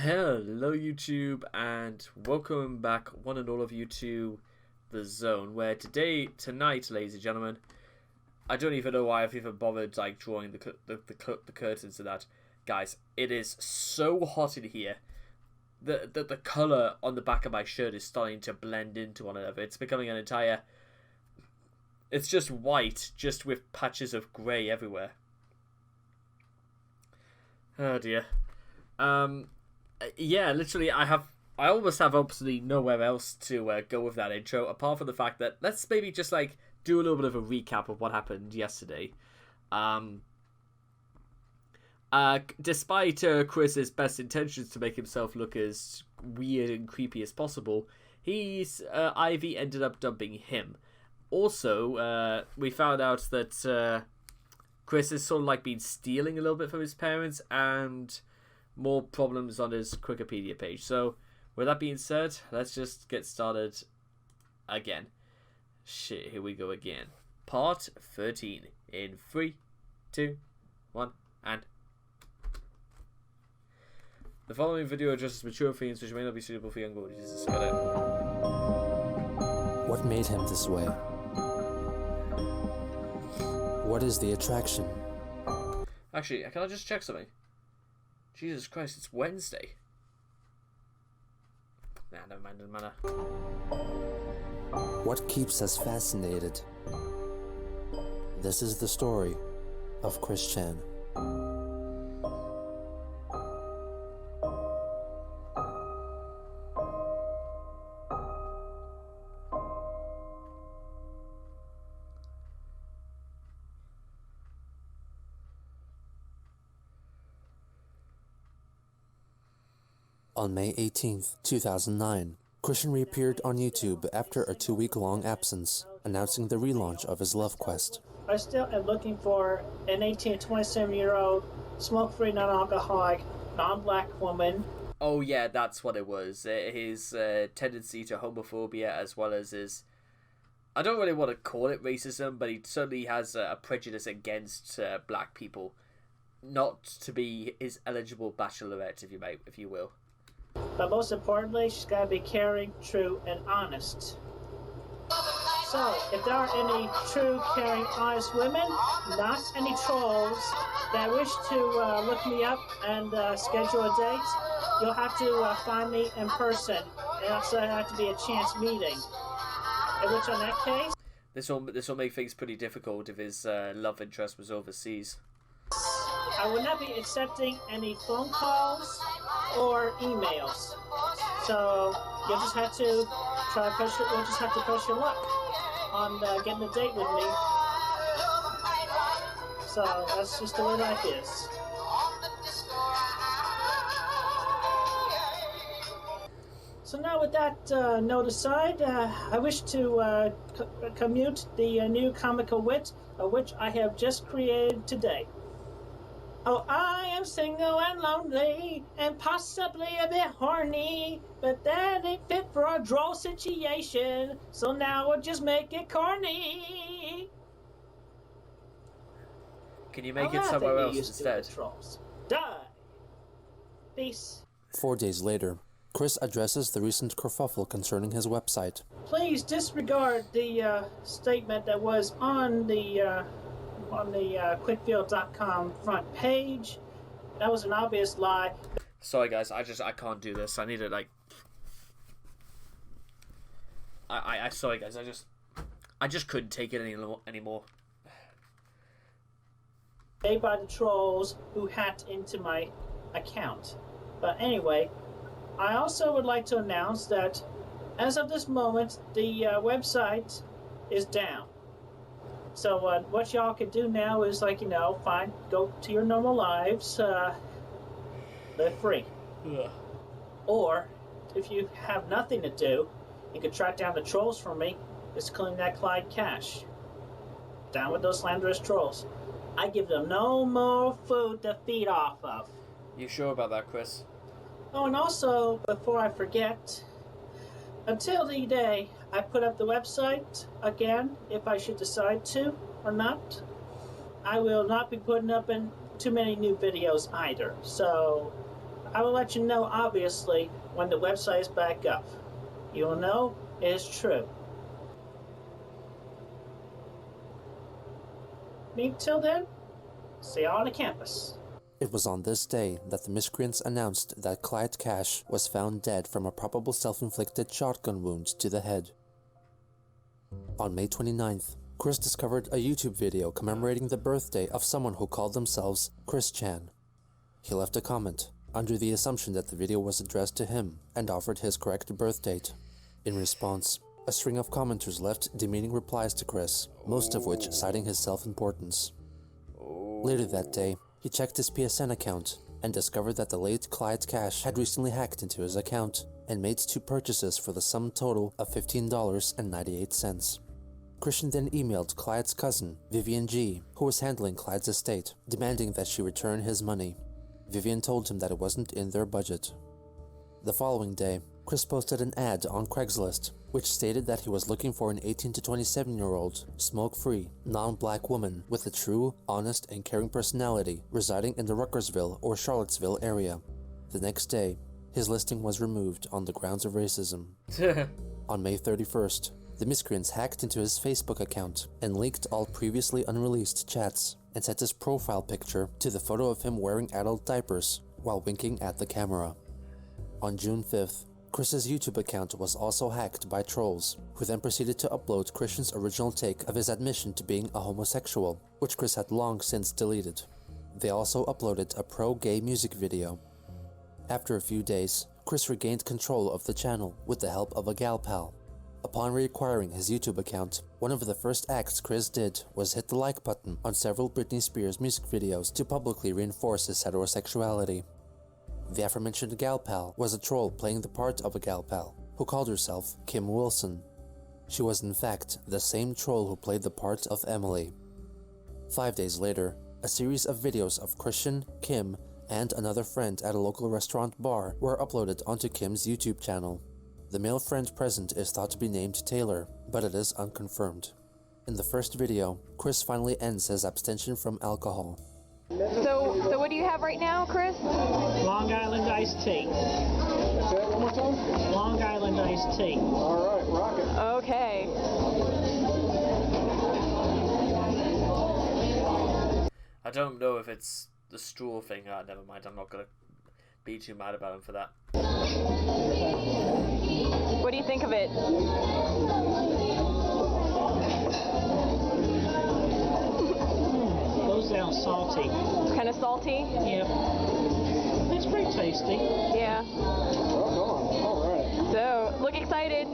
Hello YouTube and welcome back one and all of you to The Zone, where tonight ladies and gentlemen, I don't even know why I've even bothered like drawing the curtains to that. Guys, it is so hot in here. The colour on the back of my shirt is starting to blend into one another. It's becoming an entire... It's just white, just with patches of grey everywhere. Oh dear. Yeah, literally, I almost have absolutely nowhere else to go with that intro, apart from the fact that let's maybe just like do a little bit of a recap of what happened yesterday. Despite Chris's best intentions to make himself look as weird and creepy as possible, Ivy ended up dumping him. Also, we found out that Chris has sort of like been stealing a little bit from his parents, and more problems on his Wikipedia page. So, with that being said, let's just get started again. Shit, here we go again. Part 13 in 3, 2, 1, and... The following video addresses mature themes which may not be suitable for young audiences. What made him this way? What is the attraction? Actually, can I just check something? Jesus Christ, it's Wednesday. Nah, never mind, doesn't matter. What keeps us fascinated? This is the story of Chris Chan. On May 18th, 2009, Christian reappeared on YouTube after a 2-week-long absence, announcing the relaunch of his love quest. I still am looking for an 18 to 27-year-old, smoke-free, non-alcoholic, non-black woman. Oh yeah, that's what it was. His tendency to homophobia, as well as his... I don't really want to call it racism, but he certainly has a prejudice against black people. Not to be his eligible bachelorette, if you will. But most importantly, she's got to be caring, true, and honest. So, if there are any true, caring, honest women, not any trolls, that wish to look me up and schedule a date, you'll have to find me in person. It also have to be a chance meeting. In which, in that case... This will make things pretty difficult if his love interest was overseas. I will not be accepting any phone calls or emails. So you'll just have to push your luck on getting a date with me. So that's just the way life is. So now with that note aside, I wish to commute the new comical wit, which I have just created today. Oh, I am single and lonely, and possibly a bit horny, but that ain't fit for a droll situation, so now we'll just make it corny. Can you make it somewhere else instead? Die. Peace. 4 days later, Chris addresses the recent kerfuffle concerning his website. Please disregard the statement that was on the quickfield.com front page. That was an obvious lie. Sorry guys, I can't do this. I need to like... sorry guys, I just couldn't take it anymore. Made by the trolls who hacked into my account. But anyway, I also would like to announce that as of this moment, the website is down. So what y'all can do now is, like, go to your normal lives, live free. Ugh. Or, if you have nothing to do, you can track down the trolls for me. Just clean that Clyde cash. Down with those slanderous trolls. I give them no more food to feed off of. You sure about that, Chris? Oh, and also, before I forget, until the day I put up the website again, if I should decide to or not, I will not be putting up in too many new videos either. So I will let you know, obviously, when the website is back up. You will know it is true. Till then, see you on the campus. It was on this day that the miscreants announced that Clyde Cash was found dead from a probable self-inflicted shotgun wound to the head. On May 29th, Chris discovered a YouTube video commemorating the birthday of someone who called themselves Chris Chan. He left a comment, under the assumption that the video was addressed to him, and offered his correct birth date. In response, a string of commenters left demeaning replies to Chris, most of which citing his self-importance. Later that day, he checked his PSN account and discovered that the late Clyde Cash had recently hacked into his account and made 2 purchases for the sum total of $15.98. Christian then emailed Clyde's cousin, Vivian G., who was handling Clyde's estate, demanding that she return his money. Vivian told him that it wasn't in their budget. The following day, Chris posted an ad on Craigslist, which stated that he was looking for an 18 to 27-year-old, smoke-free, non-black woman with a true, honest, and caring personality residing in the Ruckersville or Charlottesville area. The next day, his listing was removed on the grounds of racism. On May 31st, the miscreants hacked into his Facebook account and leaked all previously unreleased chats and set his profile picture to the photo of him wearing adult diapers while winking at the camera. On June 5th, Chris's YouTube account was also hacked by trolls, who then proceeded to upload Christian's original take of his admission to being a homosexual, which Chris had long since deleted. They also uploaded a pro-gay music video. After a few days, Chris regained control of the channel with the help of a gal pal. Upon reacquiring his YouTube account, one of the first acts Chris did was hit the like button on several Britney Spears music videos to publicly reinforce his heterosexuality. The aforementioned gal pal was a troll playing the part of a gal pal, who called herself Kim Wilson. She was in fact the same troll who played the part of Emily. 5 days later, a series of videos of Christian, Kim, and another friend at a local restaurant bar were uploaded onto Kim's YouTube channel. The male friend present is thought to be named Taylor, but it is unconfirmed. In the first video, Chris finally ends his abstention from alcohol. So what do you have right now, Chris? Long Island iced tea. Say that one more time? Long Island iced tea. All right, rock it. Okay. I don't know if it's the straw thing. Never mind. I'm not gonna be too mad about him for that. What do you think of it? Goes down salty. Kind of salty? Yep. It's pretty tasty. Yeah. Rock on. All right. So, look excited.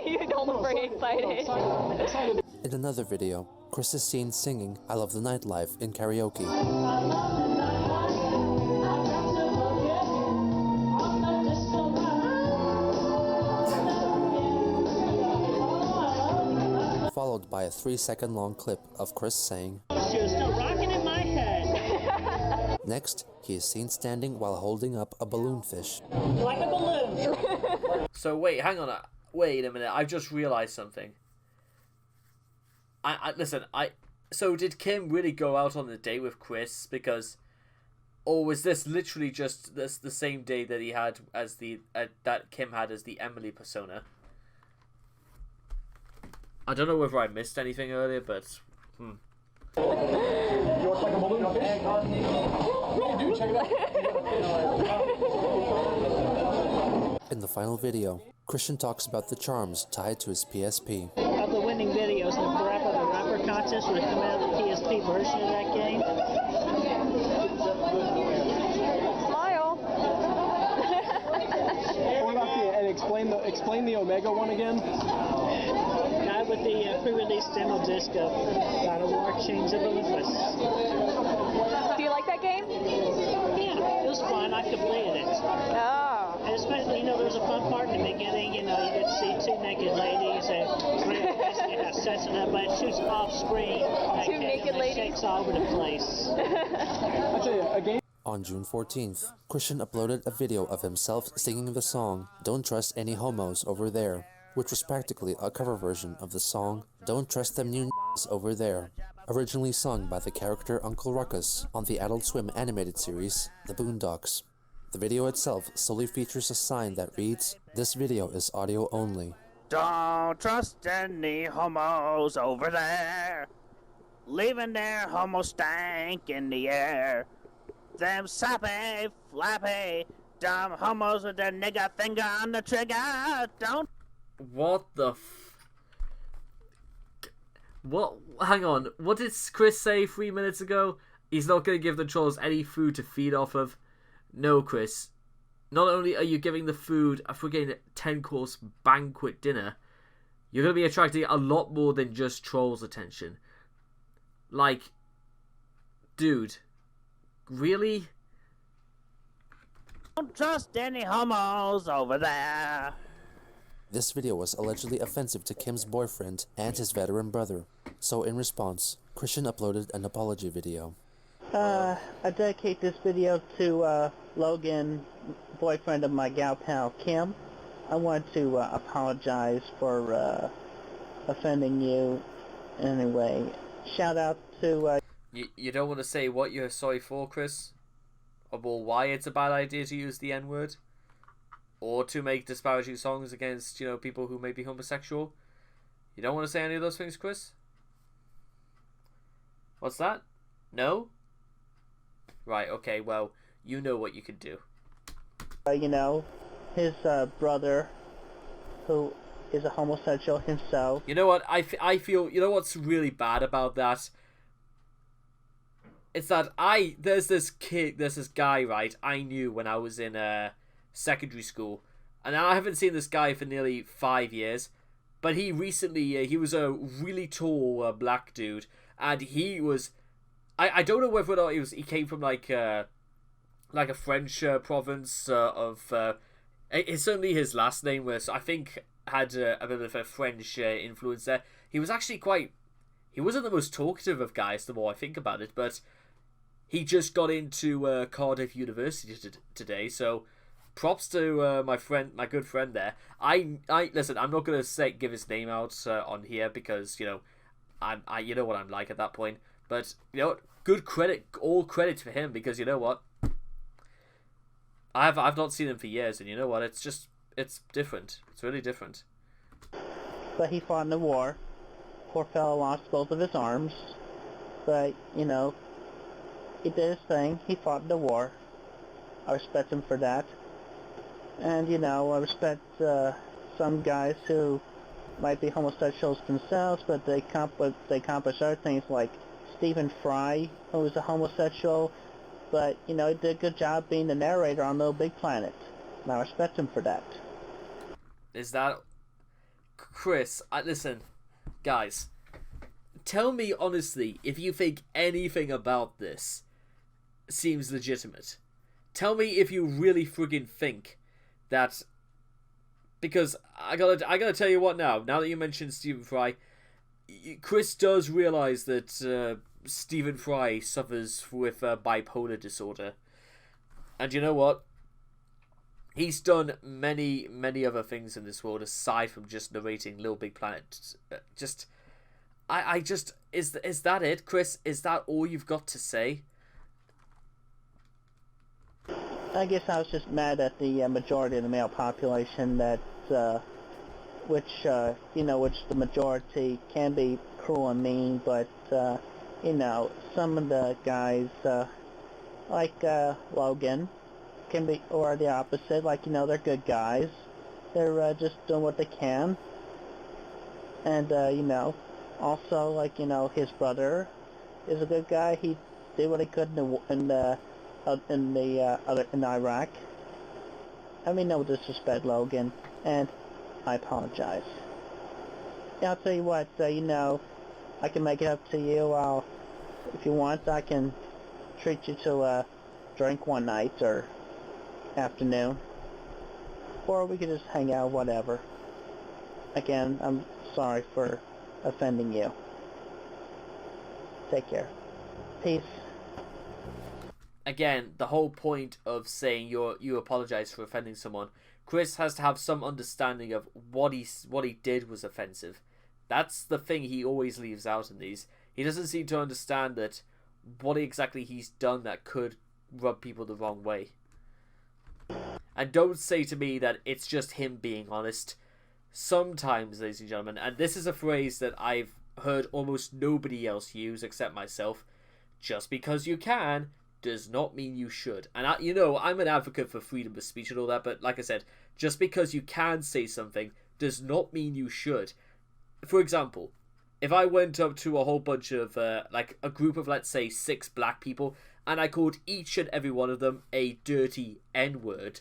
You don't look very excited. In another video, Chris is seen singing I Love the Nightlife in karaoke. Followed by a 3-second long clip of Chris saying, She was still rocking in my head. Next, he is seen standing while holding up a balloon fish. Like a balloon. So wait, hang on. Wait a minute. I've just realised something. Listen. So did Kim really go out on the date with Chris? Because, or was this literally just the same day that he had as that Kim had as the Emily persona? I don't know whether I missed anything earlier, but You want like a balloon fish? Yeah, dude, check it out. In the final video, Christian talks about the charms tied to his PSP. Of the winning videos, the rapper contest would come out of the PSP version of that game. Smile. What about and explain the Omega one again? Guy with the pre-release demo disc of God of War Chains of Olympus. Do you like that game? Yeah, it was fun. I completed it. Oh. And especially, there was a fun part in the beginning. You get to see 2 naked ladies and basically how it sets it up, but it shoots off screen. Two naked ladies. Shakes all over the place. I tell you, a game. On June 14th, Christian uploaded a video of himself singing the song Don't Trust Any Homos Over There, which was practically a cover version of the song Don't Trust Them New Over There. originally sung by the character Uncle Ruckus on the Adult Swim animated series, The Boondocks. The video itself solely features a sign that reads, "This video is audio only." Don't trust any homos over there, leaving their homo stank in the air. Them sappy, flappy, dumb homos with their nigger finger on the trigger. Don't. What the What? Hang on. What did Chris say 3 minutes ago? He's not going to give the trolls any food to feed off of. No, Chris. Not only are you giving the food a friggin' 10-course banquet dinner, you're going to be attracting a lot more than just trolls' attention. Like, dude, really? Don't trust any homos over there. This video was allegedly offensive to Kim's boyfriend and his veteran brother, so in response, Christian uploaded an apology video. I dedicate this video to Logan, boyfriend of my gal pal Kim. I want to apologize for offending you anyway. Shout out to... You don't want to say what you're sorry for, Chris? Or why it's a bad idea to use the N-word? Or to make disparaging songs against, people who may be homosexual? You don't want to say any of those things, Chris? What's that? No? Right, okay, well, you know what you can do. His brother, who is a homosexual himself. You know what? I feel... You know what's really bad about that? It's that there's this guy, right, I knew when I was in secondary school. And I haven't seen this guy for nearly 5 years. But he recently, he was a really tall black dude. And he was... I don't know whether or not he came from like a French province of... it's certainly his last name was, I think, had a bit of a French influence there. He was actually he wasn't the most talkative of guys the more I think about it, but he just got into Cardiff University today, so props to my good friend there. Listen, I'm not gonna give his name out on here because you know what I'm like at that point. But you know what? Good credit, all credit for him, because you know what? I've not seen him for years, and you know what? It's different. It's really different. But he fought in the war. Poor fellow lost both of his arms. But, he did his thing. He fought in the war. I respect him for that. And, I respect some guys who might be homosexuals themselves, but they accomplish other things, like Stephen Fry, who was a homosexual, but, he did a good job being the narrator on Little Big Planet. And I respect him for that. Is that... Chris, listen, guys, tell me honestly if you think anything about this seems legitimate. Tell me if you really friggin' think that... Because I gotta tell you what now that you mentioned Stephen Fry, Chris does realize that Stephen Fry suffers with bipolar disorder. And you know what? He's done many, many other things in this world aside from just narrating Little Big Planet. Is that it, Chris? Is that all you've got to say? I guess I was just mad at the majority of the male population that, which the majority can be cruel and mean, but, some of the guys, like Logan, can be, or the opposite, like, they're good guys. They're just doing what they can. And, also, like, his brother is a good guy. He did what he could in Iraq. I mean, no disrespect, Logan, and I apologize. Yeah, I'll tell you what, I can make it up to you. If you want, I can treat you to a drink one night or afternoon, or we could just hang out, whatever. Again, I'm sorry for offending you. Take care. Peace. Again, the whole point of saying you apologize for offending someone, Chris has to have some understanding of what he did was offensive. That's the thing he always leaves out in these. He doesn't seem to understand that what exactly he's done that could rub people the wrong way. And don't say to me that it's just him being honest. Sometimes, ladies and gentlemen, and this is a phrase that I've heard almost nobody else use except myself, just because you can does not mean you should. And I'm an advocate for freedom of speech and all that, but like I said, just because you can say something does not mean you should. For example, if I went up to a whole bunch of, like a group of, let's say, 6 black people, and I called each and every one of them a dirty N-word,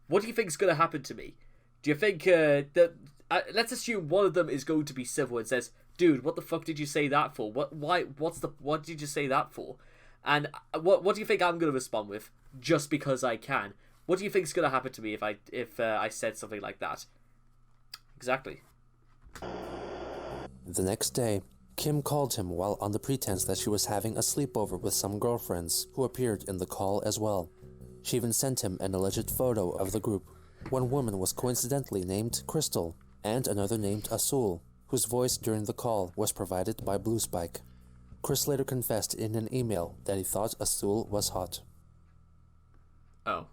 what do you think is going to happen to me? Do you think that... let's assume one of them is going to be civil and says, dude, what the fuck did you say that for? What did you say that for? And what do you think I'm going to respond with? Just because I can. What do you think is going to happen to me if I said something like that? Exactly. The next day, Kim called him while on the pretense that she was having a sleepover with some girlfriends who appeared in the call as well. She even sent him an alleged photo of the group. One woman was coincidentally named Crystal, and another named Azul, whose voice during the call was provided by Blue Spike. Chris later confessed in an email that he thought Azul was hot. Oh.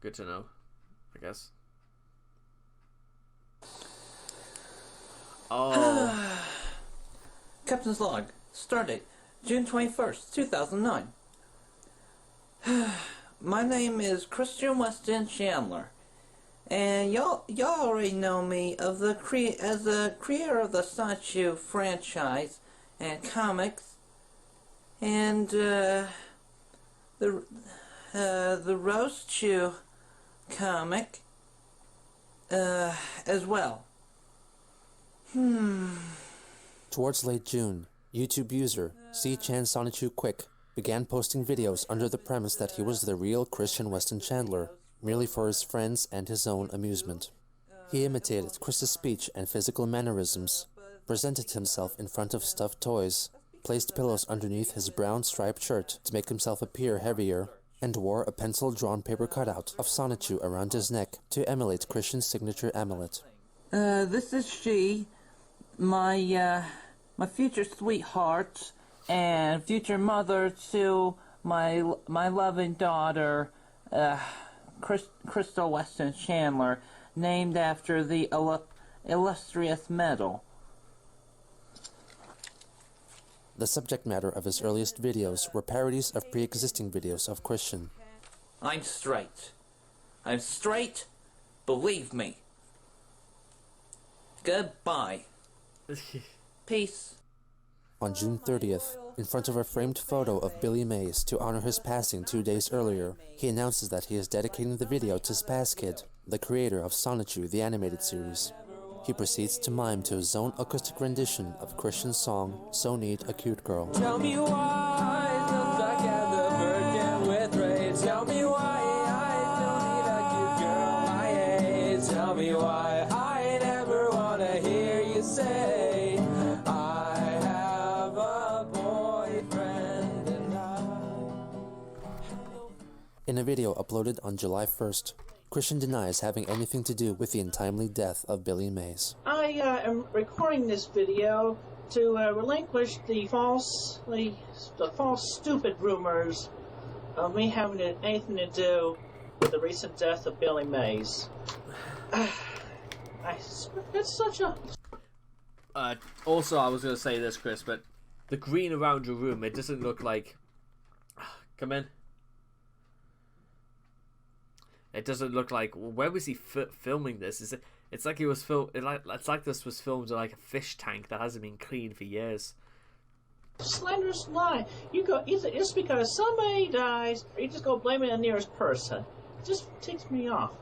Good to know, I guess. Oh. Captain's log. Stardate, June 21st, 2009. My name is Christian Weston Chandler, and y'all already know me as the creator of the Sancho franchise and comics, and the Roast Chew comic as well. Towards late June, YouTube user C-Chan Sonichu Quick began posting videos under the premise that he was the real Christian Weston Chandler, merely for his friends and his own amusement. He imitated Chris's speech and physical mannerisms, presented himself in front of stuffed toys, placed pillows underneath his brown striped shirt to make himself appear heavier, and wore a pencil-drawn paper cutout of Sonichu around his neck to emulate Christian's signature amulet. This is she, my future sweetheart and future mother to my loving daughter, Crystal Weston Chandler, named after the illustrious medal. The subject matter of his earliest videos were parodies of pre-existing videos of Christian. I'm straight. I'm straight, believe me. Goodbye. Peace. On June 30th, in front of a framed photo of Billy Mays to honor his passing 2 days earlier, he announces that he is dedicating the video to Spaz Kid, the creator of Sonichu the animated series. He proceeds to mime to his own acoustic rendition of Christian's song, So Need a Cute Girl. Tell me why I still stuck at the virgin with rage. Tell me why I still need a cute girl my age. Tell me why I never want to hear you say I have a boyfriend and In a video uploaded on July 1st, Christian denies having anything to do with the untimely death of Billy Mays. I am recording this video to relinquish the false, stupid rumors of me having anything to do with the recent death of Billy Mays. It's such a... Also, I was going to say this, Chris, but the green around your room, it doesn't look like... Come in. It doesn't look like... Where was he filming this? It's like he was it's like this was filmed in like a fish tank that hasn't been cleaned for years. Slanderous lie. You go... It's because somebody dies, you just go blame it on the nearest person. It just ticks me off.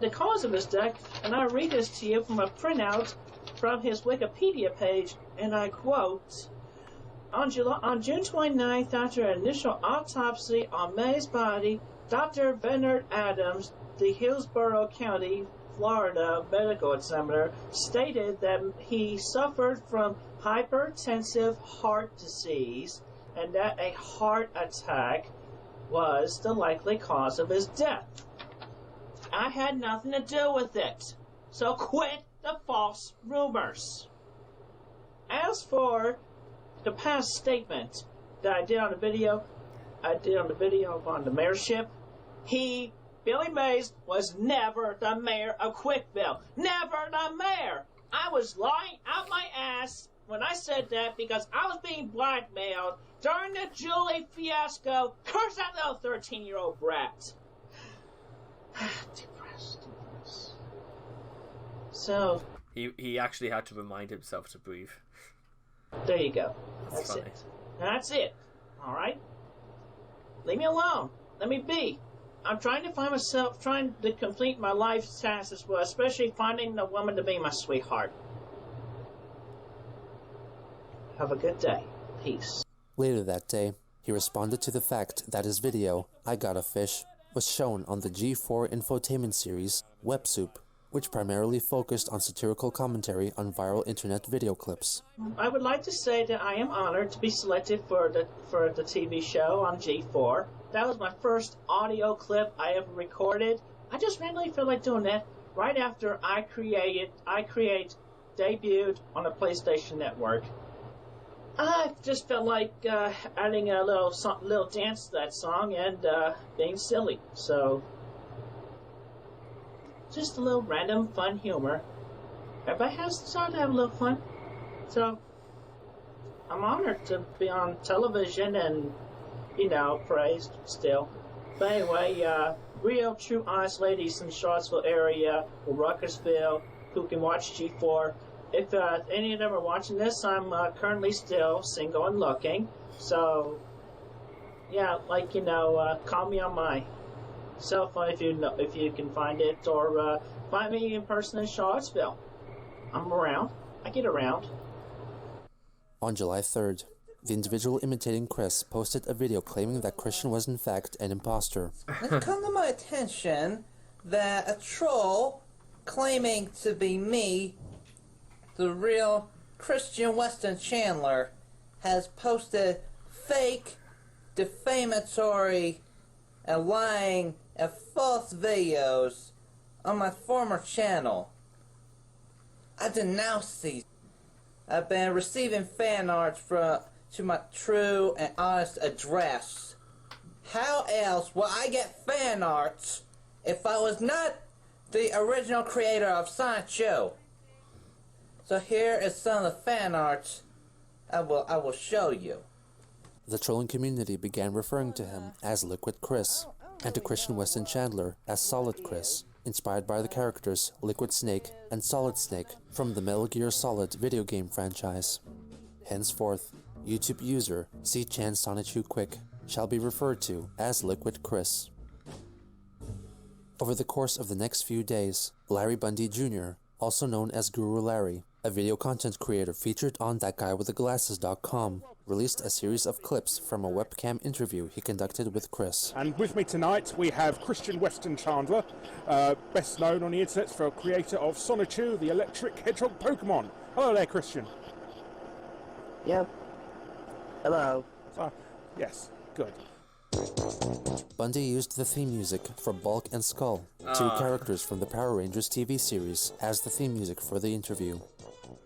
The cause of his death, and I read this to you from a printout from his Wikipedia page, and I quote, on June 29th, after an initial autopsy on May's body, Dr. Bernard Adams, the Hillsborough County, Florida medical examiner, stated that he suffered from hypertensive heart disease and that a heart attack was the likely cause of his death. I had nothing to do with it, so quit the false rumors. As for the past statement that I did on the video, on the mayorship, Billy Mays was never the mayor of Quickville. Never the mayor. I was lying out my ass when I said that because I was being blackmailed during the Julie fiasco. Curse that little 13-year-old brat. Depressed. So... He actually had to remind himself to breathe. There you go. That's funny. it. That's it. Alright? Leave me alone. Let me be. I'm trying to find myself, trying to complete my life's task as well, especially finding the woman to be my sweetheart. Have a good day. Peace. Later that day, he responded to the fact that his video, I Got a Fish, was shown on the G4 infotainment series, Web Soup, which primarily focused on satirical commentary on viral internet video clips. I would like to say that I am honored to be selected for the TV show on G4. That was my first audio clip I ever recorded. I just randomly feel like doing that right after I Create debuted on the PlayStation Network. I just felt like adding a little dance to that song and being silly. So, just a little random fun humor. Everybody has the time to have a little fun. So, I'm honored to be on television and, praised still. But anyway, real, true, honest ladies in Charlottesville area or Ruckersville who can watch G4. If any of them are watching this, I'm currently still single and looking. So, yeah, call me on my cell phone if you can find it, or find me in person in Charlottesville. I'm around. I get around. On July 3rd, the individual imitating Chris posted a video claiming that Christian was in fact an imposter. It's come to my attention that a troll claiming to be me, the real Christian Weston Chandler, has posted fake, defamatory, and lying and false videos on my former channel. I denounce these. I've been receiving fan art to my true and honest address. How else will I get fan art if I was not the original creator of Sancho? So here is some of the fan art I will show you. The trolling community began referring to him as Liquid Chris, and to Christian Weston Chandler as Solid Chris, inspired by the characters Liquid Snake and Solid Snake from the Metal Gear Solid video game franchise. Henceforth, YouTube user C-Chan Sonichu Quick shall be referred to as Liquid Chris. Over the course of the next few days, Larry Bundy Jr., also known as Guru Larry, a video content creator featured on ThatGuyWithTheGlasses.com, released a series of clips from a webcam interview he conducted with Chris. And with me tonight we have Christian Weston Chandler, best known on the internet for creator of Sonichu, the electric hedgehog Pokemon. Hello there, Christian. Yep. Hello. Yes, good. Bundy used the theme music for Bulk and Skull, two characters from the Power Rangers TV series, as the theme music for the interview.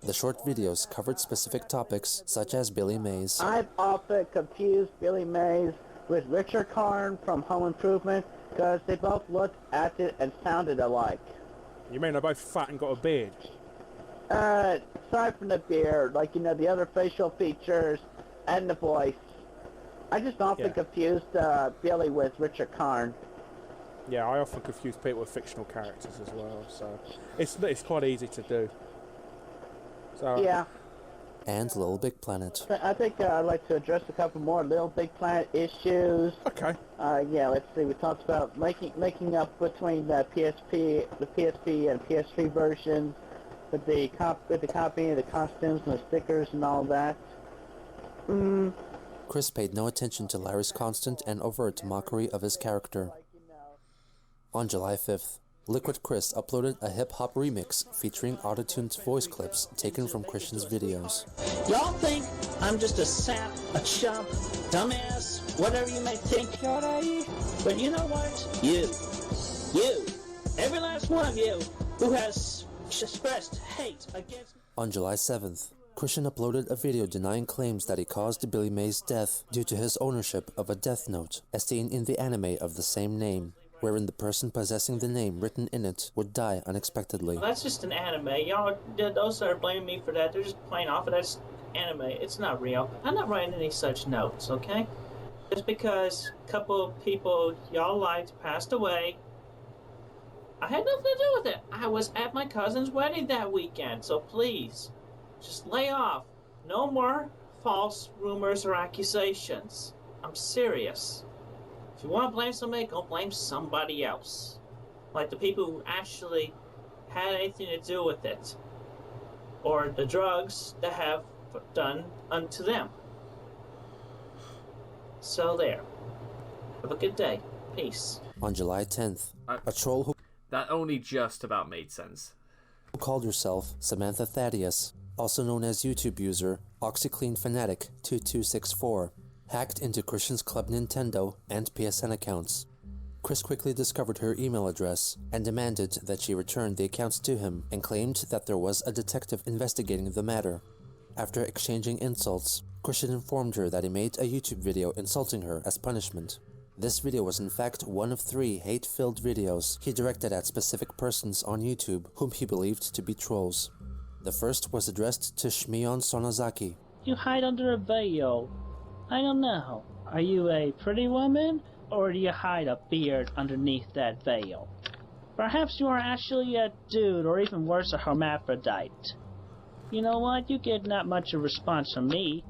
The short videos covered specific topics such as Billy Mays. I've often confused Billy Mays with Richard Karn from Home Improvement because they both looked, acted, and sounded alike. You mean they're both fat and got a beard? Aside from the beard, the other facial features and the voice. I just often confused Billy with Richard Karn. Yeah, I often confuse people with fictional characters as well, so it's quite easy to do. So, yeah. And Little Big Planet. I think I'd like to address a couple more Little Big Planet issues. Okay. Let's see. We talked about making up between the PSP and PS3 versions with the copying of the costumes and the stickers and all that. Chris paid no attention to Larry's constant and overt mockery of his character. On July 5th, Liquid Chris uploaded a hip-hop remix featuring auto-tuned voice clips taken from Christian's videos. Y'all think I'm just a sap, a chump, dumbass, whatever you may think, but you know what? You, every last one of you who has expressed hate against me. On July 7th, Christian uploaded a video denying claims that he caused Billy May's death due to his ownership of a death note, as seen in the anime of the same name, wherein the person possessing the name written in it would die unexpectedly. Well, that's just an anime. Y'all, those that are blaming me for that, they're just playing off of that anime. It's not real. I'm not writing any such notes, okay? Just because a couple of people y'all liked passed away, I had nothing to do with it. I was at my cousin's wedding that weekend, so please, just lay off. No more false rumors or accusations. I'm serious. If you want to blame somebody, go blame somebody else. Like the people who actually had anything to do with it. Or the drugs that have done unto them. So there. Have a good day. Peace. On July 10th, a troll who That only just about made sense. called herself Samantha Thaddeus, also known as YouTube user OxyClean Fanatic 2264, hacked into Christian's Club Nintendo and PSN accounts. Chris quickly discovered her email address and demanded that she return the accounts to him, and claimed that there was a detective investigating the matter. After exchanging insults, Christian informed her that he made a YouTube video insulting her as punishment. This video was in fact one of 3 hate-filled videos he directed at specific persons on YouTube whom he believed to be trolls. The first was addressed to Shmion Sonozaki. You hide under a veil. I don't know. Are you a pretty woman, or do you hide a beard underneath that veil? Perhaps you are actually a dude, or even worse, a hermaphrodite. You know what? You get not much of a response from me,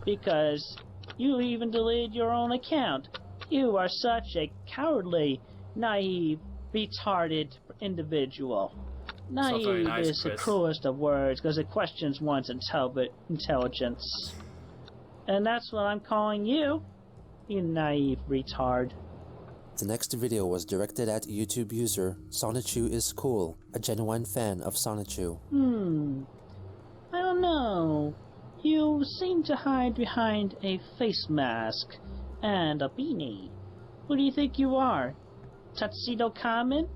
because you even deleted your own account. You are such a cowardly, naive, retarded individual. Naive nice, is the Chris. cruelest of words, because it questions one's intelligence. And that's what I'm calling you, you naive retard. The next video was directed at YouTube user Sonichu is Cool, a genuine fan of Sonichu. I don't know. You seem to hide behind a face mask and a beanie. Who do you think you are? Tuxedo Common?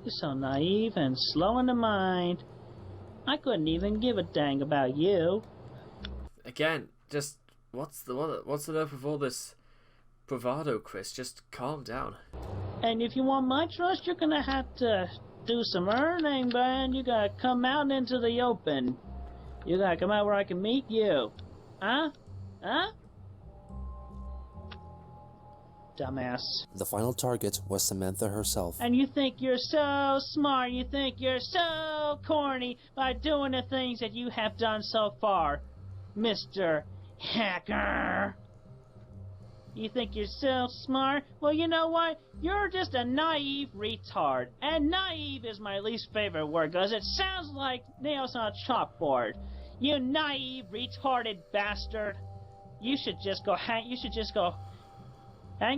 You're so naive and slow in the mind. I couldn't even give a dang about you. Again, just what's the nerve of all this bravado, Chris? Just calm down. And if you want my trust, you're gonna have to do some earning, man. You gotta come out into the open. You gotta come out where I can meet you. Huh? Huh? Dumbass. The final target was Samantha herself. And you think you're so smart, you think you're so corny by doing the things that you have done so far, Mr. Hacker. You think you're so smart? Well, you know what? You're just a naive retard. And naive is my least favorite word, because it sounds like nails on a chalkboard. You naive, retarded bastard. You should just go hang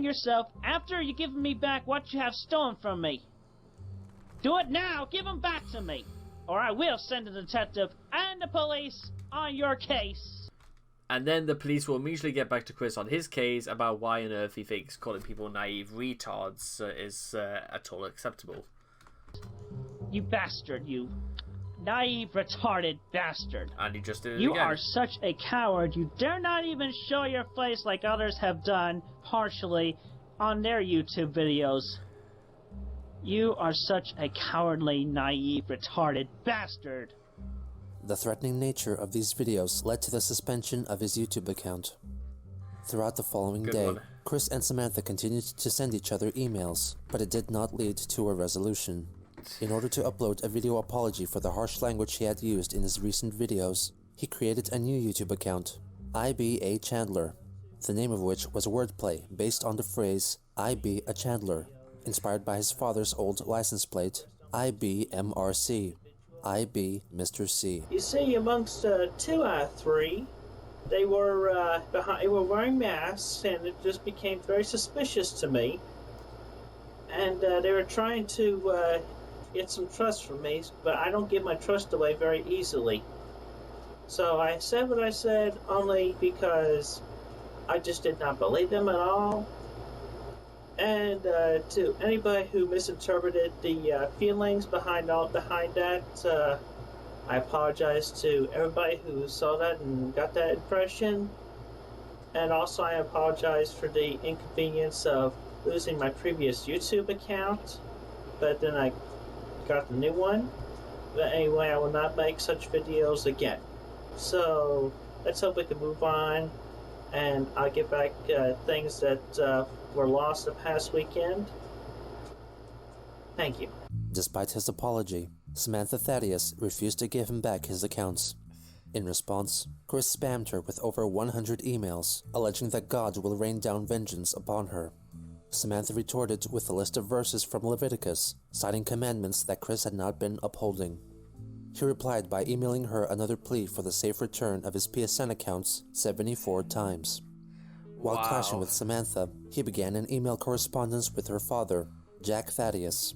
yourself after you give me back what you have stolen from me. Do it now! Give them back to me! Or I will send a detective and the police on your case. And then the police will immediately get back to Chris on his case about why on earth he thinks calling people naive retards is at all acceptable. You bastard, you naive, retarded bastard. And he just did it You again. are such a coward. You dare not even show your face like others have done, partially, on their YouTube videos. You are such a cowardly, naive, retarded bastard. The threatening nature of these videos led to the suspension of his YouTube account. Throughout the following Good day, one. Chris and Samantha continued to send each other emails, but it did not lead to a resolution. In order to upload a video apology for the harsh language he had used in his recent videos, he created a new YouTube account, IBA Chandler, the name of which was wordplay based on the phrase, I be a Chandler, inspired by his father's old license plate, IBMRC, I be Mr. C. You see, amongst 2 out of 3, they were wearing masks, and it just became very suspicious to me. And they were trying to get some trust from me, but I don't give my trust away very easily. So I said what I said only because I just did not believe them at all. And to anybody who misinterpreted the feelings behind that, I apologize to everybody who saw that and got that impression. And also I apologize for the inconvenience of losing my previous YouTube account, but then I got the new one. But anyway, I will not make such videos again. So let's hope we can move on, and I'll get back things that were lost the past weekend. Thank you. Despite his apology, Samantha Thaddeus refused to give him back his accounts. In response, Chris spammed her with over 100 emails, alleging that God will rain down vengeance upon her. Samantha retorted with a list of verses from Leviticus, citing commandments that Chris had not been upholding. He replied by emailing her another plea for the safe return of his PSN accounts 74 times. While clashing with Samantha, he began an email correspondence with her father, Jack Thaddeus.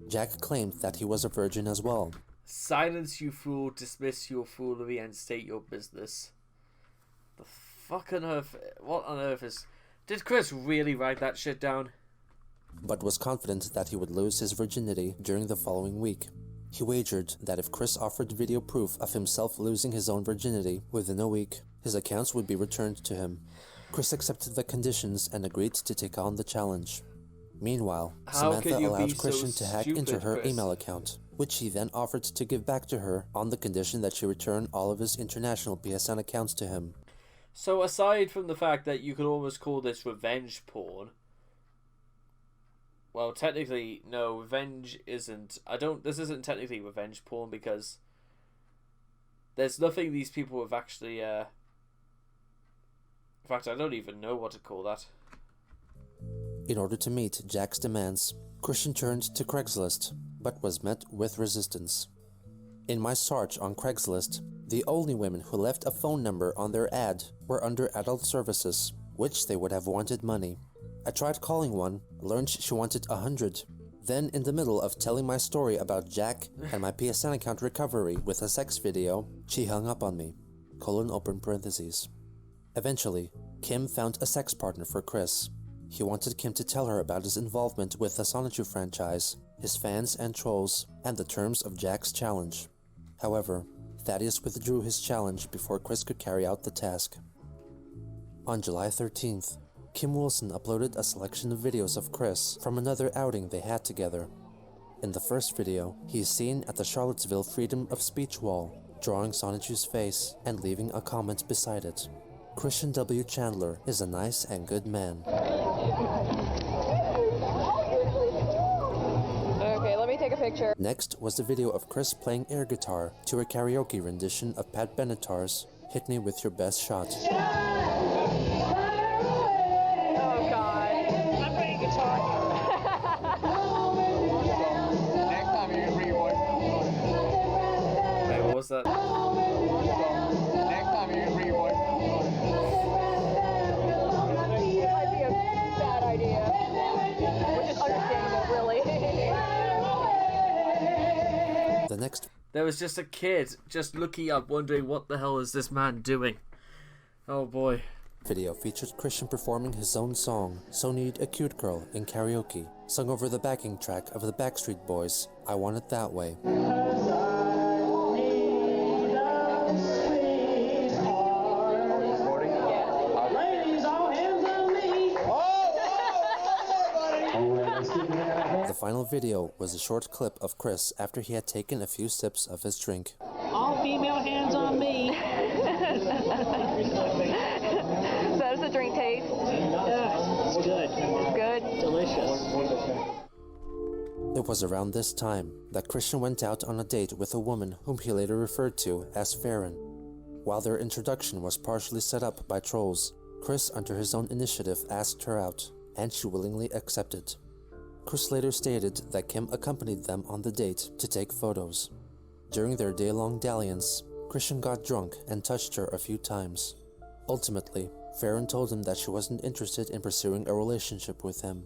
Jack claimed that he was a virgin as well. Silence, you fool, dismiss your foolery, and state your business. The fuck on earth? What on earth is... Did Chris really write that shit down? But was confident that he would lose his virginity during the following week. He wagered that if Chris offered video proof of himself losing his own virginity within a week, his accounts would be returned to him. Chris accepted the conditions and agreed to take on the challenge. Meanwhile, Samantha allowed Christian to hack into her email account, which he then offered to give back to her on the condition that she return all of his international PSN accounts to him. So aside from the fact that you could almost call this revenge porn, well, technically, no, revenge isn't... This isn't technically revenge porn because there's nothing these people have actually... In fact, I don't even know what to call that. In order to meet Jack's demands, Christian turned to Craigslist, but was met with resistance. In my search on Craigslist, the only women who left a phone number on their ad were under adult services, which they would have wanted money. I tried calling one, learned she wanted 100. Then, in the middle of telling my story about Jack and my PSN account recovery with a sex video, she hung up on me. Open parentheses. Eventually, Kim found a sex partner for Chris. He wanted Kim to tell her about his involvement with the Sonichu franchise, his fans and trolls, and the terms of Jack's challenge. However, Thaddeus withdrew his challenge before Chris could carry out the task. On July 13th, Kim Wilson uploaded a selection of videos of Chris from another outing they had together. In the first video, he is seen at the Charlottesville Freedom of Speech wall, drawing Sonichu's face and leaving a comment beside it. Christian W. Chandler is a nice and good man. Okay, let me take a picture. Next was the video of Chris playing air guitar to a karaoke rendition of Pat Benatar's Hit Me With Your Best Shot. Oh god. I'm playing guitar. Next time you're gonna bring your boyfriend. Wait, what was that? Next time you're gonna bring your boyfriend. It might be a bad idea. Which is understandable, really. The next There was just a kid just looking up wondering what the hell is this man doing. Oh boy. video featured Christian performing his own song, So Need a Cute Girl, in karaoke, sung over the backing track of the Backstreet Boys, I Want It That Way. The final video was a short clip of Chris after he had taken a few sips of his drink. All female hands on me. So how does the drink taste? Yeah, it's good. Good? Delicious. It was around this time that Christian went out on a date with a woman whom he later referred to as Farron. While their introduction was partially set up by trolls, Chris, under his own initiative, asked her out, and she willingly accepted. Chris later stated that Kim accompanied them on the date to take photos. During their day-long dalliance, Christian got drunk and touched her a few times. Ultimately, Farron told him that she wasn't interested in pursuing a relationship with him.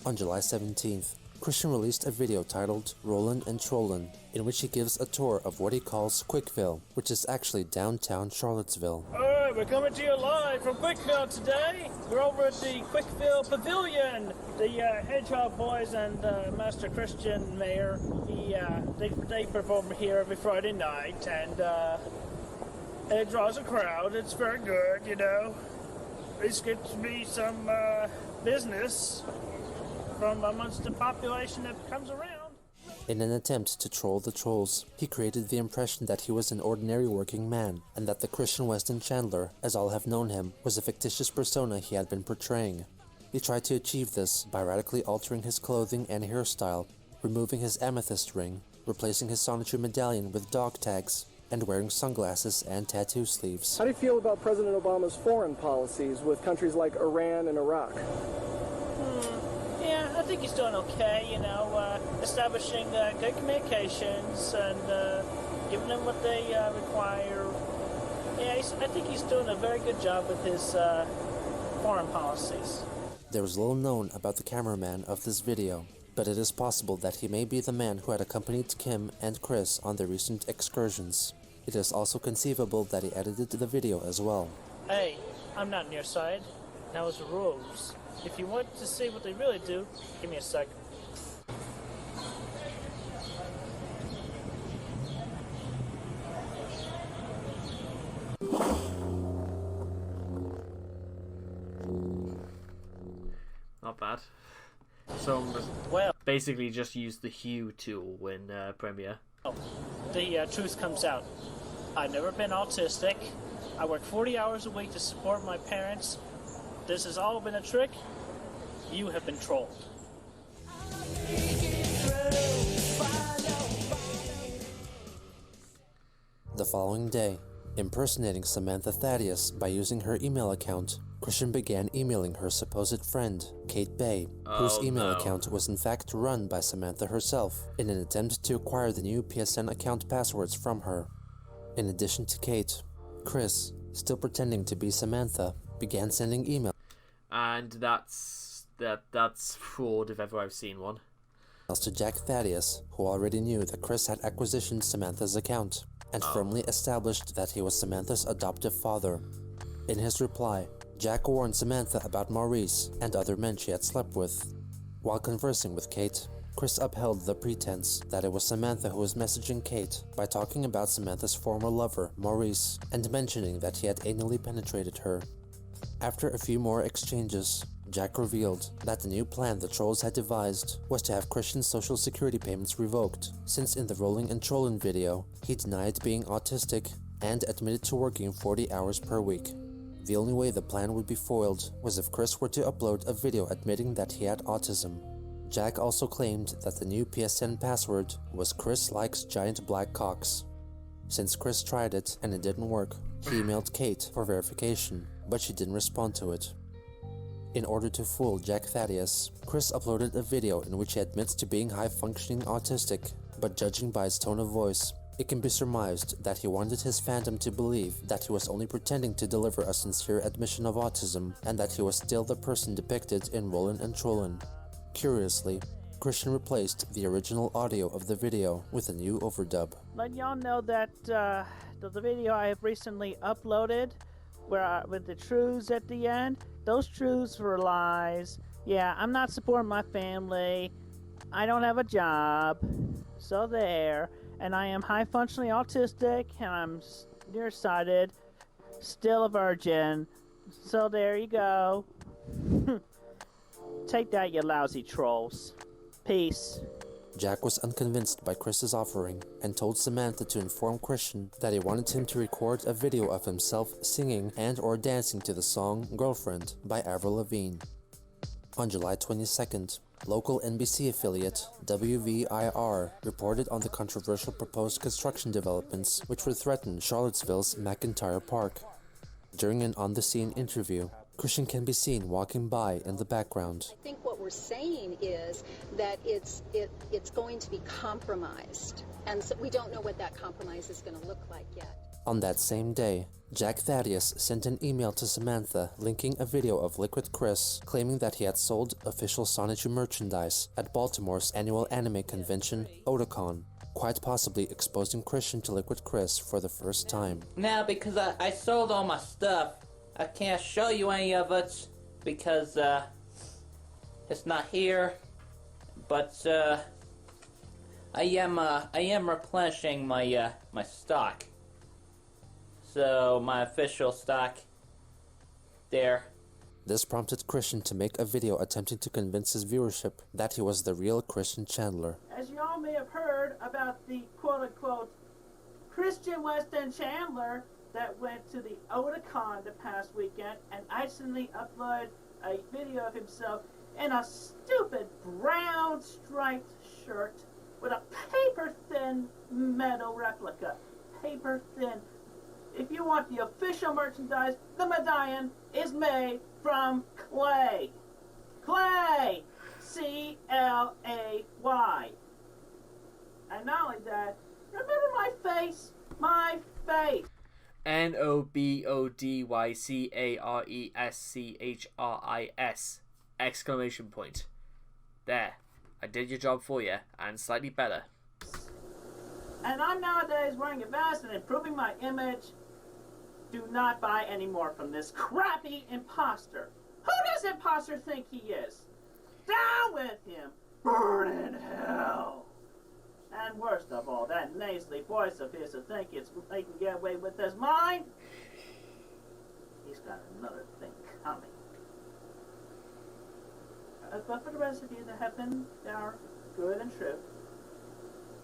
On July 17th, Christian released a video titled Roland and Trolling, in which he gives a tour of what he calls Quickville, which is actually downtown Charlottesville. Alright, we're coming to you live from Quickfield today. We're over at the Quickfield Pavilion. The Hedgehog Boys and Master Christian Mayor, they perform here every Friday night, and it draws a crowd. It's very good, you know. This gets me some business from amongst the population that comes around. In an attempt to troll the trolls, he created the impression that he was an ordinary working man, and that the Christian Weston Chandler, as all have known him, was a fictitious persona he had been portraying. He tried to achieve this by radically altering his clothing and hairstyle, removing his amethyst ring, replacing his Sonichu medallion with dog tags, and wearing sunglasses and tattoo sleeves. How do you feel about President Obama's foreign policies with countries like Iran and Iraq? Yeah, I think he's doing okay, you know, establishing good communications and giving them what they require. Yeah, I think he's doing a very good job with his foreign policies. There is little known about the cameraman of this video, but it is possible that he may be the man who had accompanied Kim and Chris on their recent excursions. It is also conceivable that he edited the video as well. Hey, I'm not nearsighted. That was the rules. If you want to see what they really do, give me a second. Not bad. So, well, basically just use the hue tool in Premiere. The truth comes out. I've never been autistic. I work 40 hours a week to support my parents. This has all been a trick. You have been trolled. The following day, impersonating Samantha Thaddeus by using her email account, Christian began emailing her supposed friend, Kate Bay, whose email account was in fact run by Samantha herself, in an attempt to acquire the new PSN account passwords from her. In addition to Kate, Chris, still pretending to be Samantha, began sending emails. And that's fraud if ever I've seen one. To Jack Thaddeus, who already knew that Chris had acquisitioned Samantha's account, and firmly established that he was Samantha's adoptive father. In his reply, Jack warned Samantha about Maurice and other men she had slept with. While conversing with Kate, Chris upheld the pretense that it was Samantha who was messaging Kate by talking about Samantha's former lover, Maurice, and mentioning that he had anally penetrated her. After a few more exchanges, Jack revealed that the new plan the trolls had devised was to have Christian's social security payments revoked, since in the Roland and Trolling video, he denied being autistic and admitted to working 40 hours per week. The only way the plan would be foiled was if Chris were to upload a video admitting that he had autism. Jack also claimed that the new PSN password was Chris likes giant black cocks. Since Chris tried it and it didn't work, he emailed Kate for verification, but she didn't respond to it. In order to fool Jack Thaddeus, Chris uploaded a video in which he admits to being high-functioning autistic, but judging by his tone of voice, it can be surmised that he wanted his fandom to believe that he was only pretending to deliver a sincere admission of autism and that he was still the person depicted in Roland and Trolling. Curiously, Christian replaced the original audio of the video with a new overdub. Let y'all know that the video I have recently uploaded, with the truths at the end, those truths were lies. Yeah, I'm not supporting my family. I don't have a job. So there. And I am high-functionally autistic, and I'm nearsighted, still a virgin. So there you go. Take that, you lousy trolls. Peace. Jack was unconvinced by Chris's offering and told Samantha to inform Christian that he wanted him to record a video of himself singing and or dancing to the song Girlfriend by Avril Lavigne. On July 22nd, local NBC affiliate WVIR reported on the controversial proposed construction developments which would threaten Charlottesville's McIntyre Park. During an on-the-scene interview, Christian can be seen walking by in the background. I think what we're saying is that it's going to be compromised, and so we don't know what that compromise is going to look like yet. On that same day, Jack Thaddeus sent an email to Samantha linking a video of Liquid Chris claiming that he had sold official Sonichu merchandise at Baltimore's annual anime convention, Otakon. quite possibly exposing Christian to Liquid Chris for the first time. Now, because I sold all my stuff, I can't show you any of it because it's not here. But I am replenishing my my stock. So my official stock there. This prompted Christian to make a video attempting to convince his viewership that he was the real Christian Chandler. As you all may have heard about the quote-unquote Christian Weston Chandler that went to the Otakon the past weekend and accidentally uploaded a video of himself in a stupid brown striped shirt with a paper-thin metal replica. Paper-thin. If you want the official merchandise, the medallion is made from clay. Clay! C-L-A-Y. And not only that, remember my face? My face! NobodYCARESCHRIS! Exclamation point. There. I did your job for you, and slightly better. And I'm nowadays wearing a vest and improving my image. Do not buy any more from this crappy imposter. Who does imposter think he is? Down with him! Burn in hell! And worst of all, that nasally voice of his to think he can get away with his mind? He's got another thing coming. But for the rest of you that have been, that are good and true,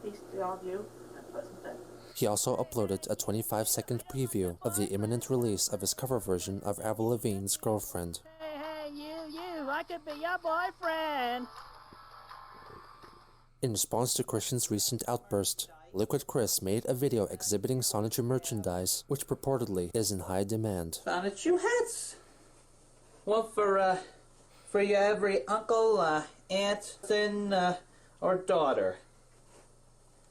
peace to all of you, and pleasant day. He also uploaded a 25-second preview of the imminent release of his cover version of Avril Lavigne's Girlfriend. Hey, you, I could be your boyfriend! In response to Christian's recent outburst, Liquid Chris made a video exhibiting Sonichu merchandise, which purportedly is in high demand. Sonichu hats? Well, for your every uncle, aunt, son, or daughter.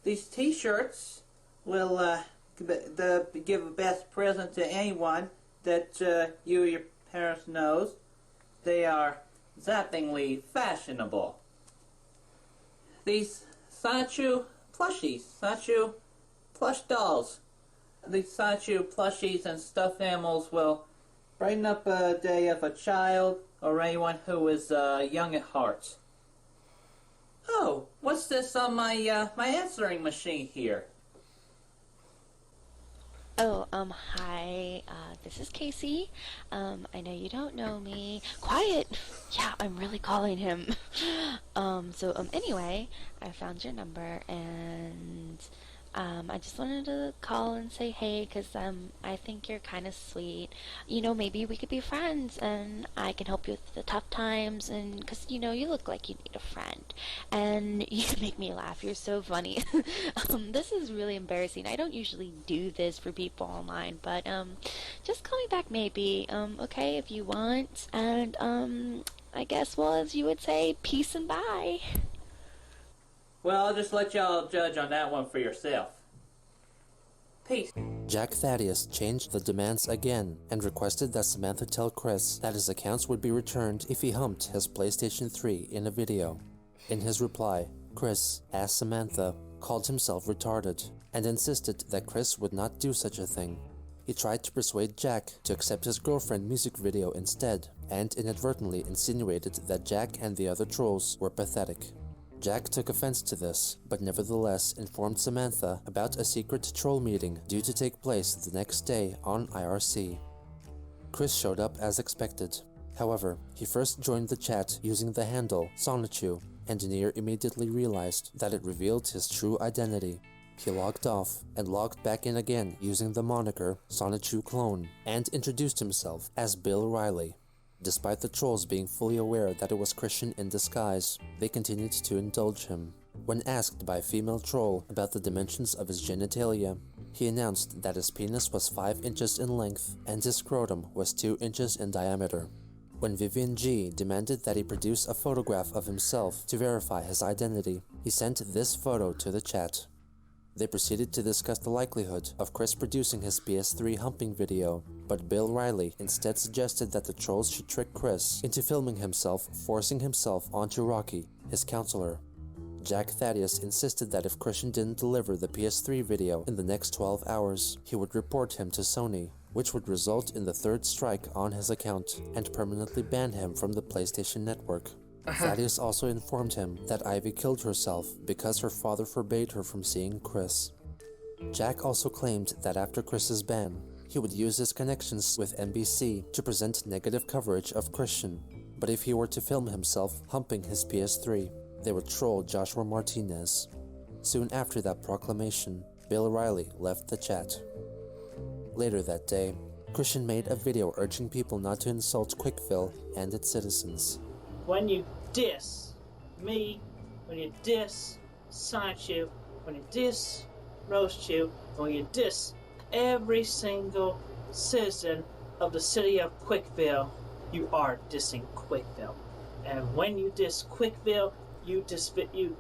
These t-shirts will give a best present to anyone that you or your parents knows. They are zappingly fashionable. These Sonichu plushies, Sonichu plush dolls. These Sonichu plushies and stuffed animals will brighten up a day of a child or anyone who is young at heart. Oh, what's this on my my answering machine here? Oh, hi, this is Casey. I know you don't know me. Quiet! Yeah, I'm really calling him. Anyway, I found your number, and, I just wanted to call and say hey, because, I think you're kind of sweet. You know, maybe we could be friends, and I can help you with the tough times, and, because, you know, you look like you need a friend. And you make me laugh, you're so funny. This is really embarrassing. I don't usually do this for people online, but, just call me back maybe, okay, if you want. And, I guess, well, as you would say, peace and bye. Well, I'll just let y'all judge on that one for yourself. Peace. Jack Thaddeus changed the demands again and requested that Samantha tell Chris that his accounts would be returned if he humped his PlayStation 3 in a video. In his reply, Chris, as Samantha, called himself retarded and insisted that Chris would not do such a thing. He tried to persuade Jack to accept his girlfriend music video instead, and inadvertently insinuated that Jack and the other trolls were pathetic. Jack took offense to this, but nevertheless informed Samantha about a secret troll meeting due to take place the next day on IRC. Chris showed up as expected. However, he first joined the chat using the handle Sonichu, and near immediately realized that it revealed his true identity. He logged off and logged back in again using the moniker Sonichu Clone, and introduced himself as Bill Riley. Despite the trolls being fully aware that it was Christian in disguise, they continued to indulge him. When asked by a female troll about the dimensions of his genitalia, he announced that his penis was 5 inches in length and his scrotum was 2 inches in diameter. When Vivian G demanded that he produce a photograph of himself to verify his identity, he sent this photo to the chat. They proceeded to discuss the likelihood of Chris producing his PS3 humping video, but Bill Riley instead suggested that the trolls should trick Chris into filming himself forcing himself onto Rocky, his counselor. Jack Thaddeus insisted that if Christian didn't deliver the PS3 video in the next 12 hours, he would report him to Sony, which would result in the third strike on his account and permanently ban him from the PlayStation Network. Thaddeus also informed him that Ivy killed herself because her father forbade her from seeing Chris. Jack also claimed that after Chris's ban, he would use his connections with NBC to present negative coverage of Christian, but if he were to film himself humping his PS3, they would troll Joshua Martinez. Soon after that proclamation, Bill Riley left the chat. Later that day, Christian made a video urging people not to insult Quickville and its citizens. When you diss me, when you diss Sancho, when you diss roast you, when you diss every single citizen of the city of Quickville, you are dissing Quickville. And when you diss Quickville, you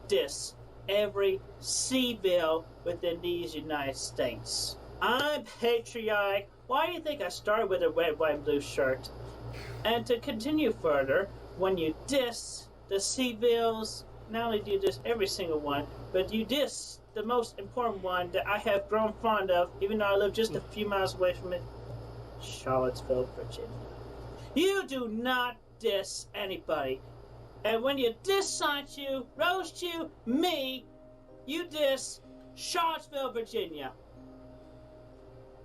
diss every C-ville within these United States. I'm patriotic. Why do you think I started with a red, white, and blue shirt? And to continue further, when you diss the C-villes, not only do you diss every single one, but you diss the most important one that I have grown fond of, even though I live just a few miles away from it, Charlottesville, Virginia. You do not diss anybody. And when you diss Sancho, roast you, me, you diss Charlottesville, Virginia.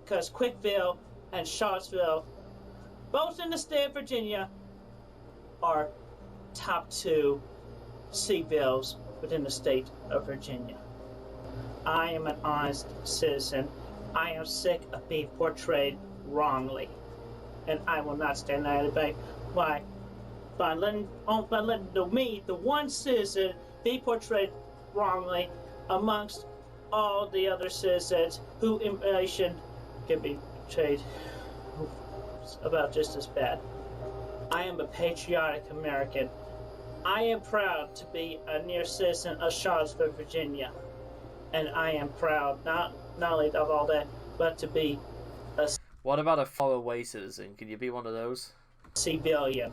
Because Quickville and Charlottesville, both in the state of Virginia, are top 2 C-villes within the state of Virginia. I am an honest citizen. I am sick of being portrayed wrongly. And I will not stand anybody by letting me, the one citizen, be portrayed wrongly amongst all the other citizens who in relation can be portrayed about just as bad. I am a patriotic American. I am proud to be a near citizen of Charlottesville, Virginia. And I am proud not only of all that, but to be a... What about a faraway citizen? Can you be one of those? Civilian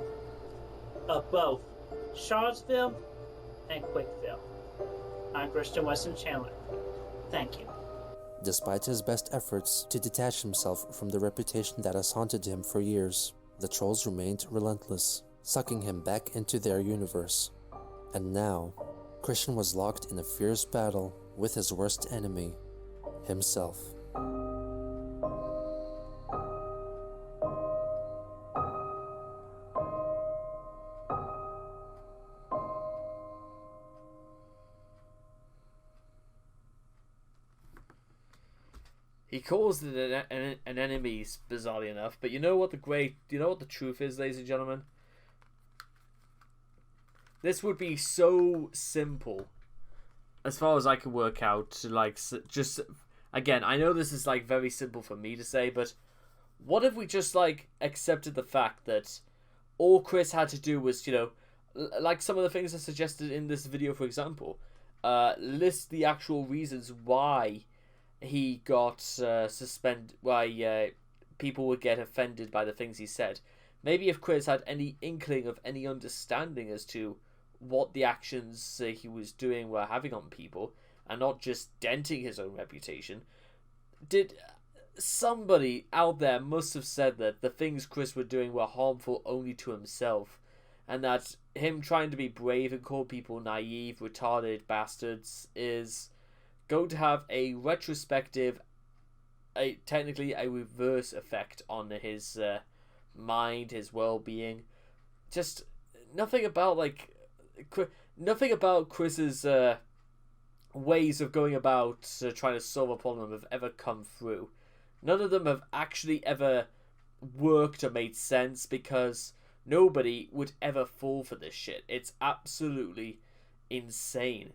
of both Charlottesville and Quickville. I'm Christian Weston Chandler. Thank you. Despite his best efforts to detach himself from the reputation that has haunted him for years, the trolls remained relentless, sucking him back into their universe. And now, Christian was locked in a fierce battle with his worst enemy, himself. He calls it an enemy, bizarrely enough, but you know what the truth is, ladies and gentlemen? This would be so simple, as far as I can work out, to like, just, again, I know this is like very simple for me to say, but what if we just like accepted the fact that all Chris had to do was, you know, like some of the things I suggested in this video, for example, list the actual reasons why he got suspended, why people would get offended by the things he said. Maybe if Chris had any inkling of any understanding as to what the actions he was doing were having on people, and not just denting his own reputation, did somebody out there must have said that the things Chris were doing were harmful only to himself, and that him trying to be brave and call people naive, retarded bastards is going to have a retrospective, technically a reverse effect on his mind, his well-being. Just nothing about Chris's ways of going about trying to solve a problem have ever come through. None of them have actually ever worked or made sense, because nobody would ever fall for this shit. It's absolutely insane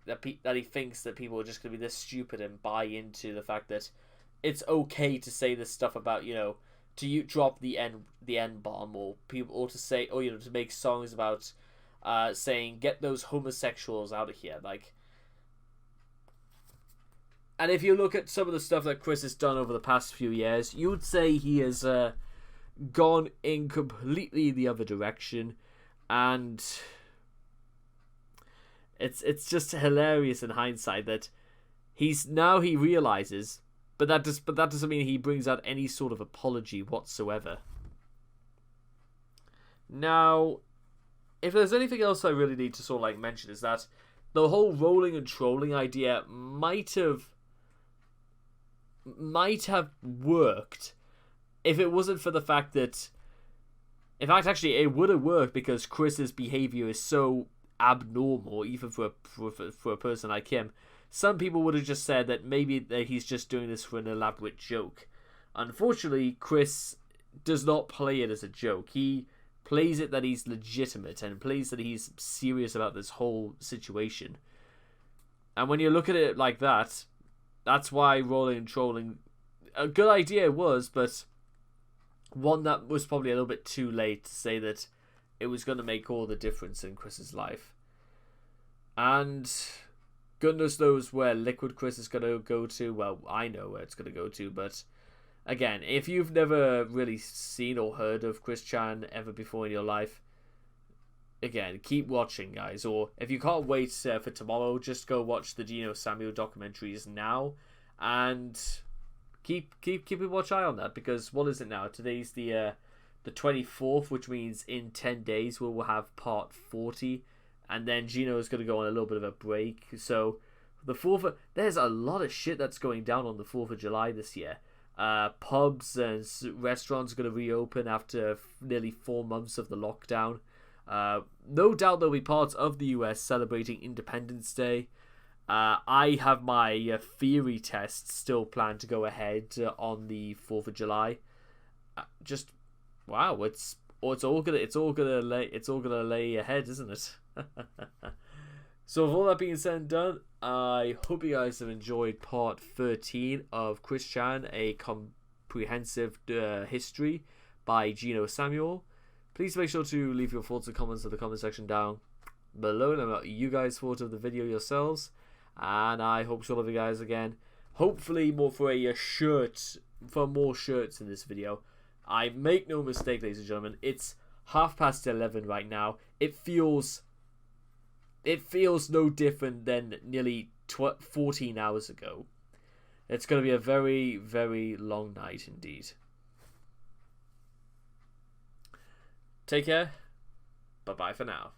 that he thinks that people are just going to be this stupid and buy into the fact that it's okay to say this stuff about, you know, to drop the N-bomb, or people, or to say, or, you know, to make songs about saying get those homosexuals out of here, like. And if you look at some of the stuff that Chris has done over the past few years, you would say he has gone in completely the other direction, and It's just hilarious in hindsight that he realizes, but that doesn't mean he brings out any sort of apology whatsoever. Now, if there's anything else I really need to sort of like mention, is that the whole rolling and trolling idea might have worked if it wasn't for the fact that, in fact, actually, it would have worked because Chris's behavior is so abnormal, even for a person like him. Some people would have just said that maybe that he's just doing this for an elaborate joke. Unfortunately, Chris does not play it as a joke. He plays it that he's legitimate and plays that he's serious about this whole situation. And when you look at it like that, that's why Roland and Trolling, a good idea it was, but one that was probably a little bit too late to say that it was going to make all the difference in Chris's life. And goodness knows where Liquid Chris is going to go to. Well, I know where it's going to go to, but again, if you've never really seen or heard of Chris Chan ever before in your life, again, keep watching, guys. Or if you can't wait for tomorrow, just go watch the Gino Samuel documentaries now, and keep a watch eye on that, because what is it now? Today's the 24th, which means in 10 days we will have part 40, and then Gino is going to go on a little bit of a break. So the 4th, there's a lot of shit that's going down on the 4th of July this year. Pubs and restaurants are going to reopen after nearly 4 months of the lockdown. No doubt there'll be parts of the US celebrating Independence Day. I have my theory test still planned to go ahead on the 4th of July. Just wow, it's all gonna lay ahead, isn't it? So with all that being said and done, I hope you guys have enjoyed part 13 of Chris Chan, a comprehensive history by Gino Samuel. Please make sure to leave your thoughts and comments in the comment section down below, and what you guys thought of the video yourselves. And I hope to see all of you guys again, hopefully more for more shirts in this video. I make no mistake, ladies and gentlemen, it's 11:30 right now. It feels no different than nearly 14 hours ago. It's going to be a very, very long night indeed. Take care. Bye-bye for now.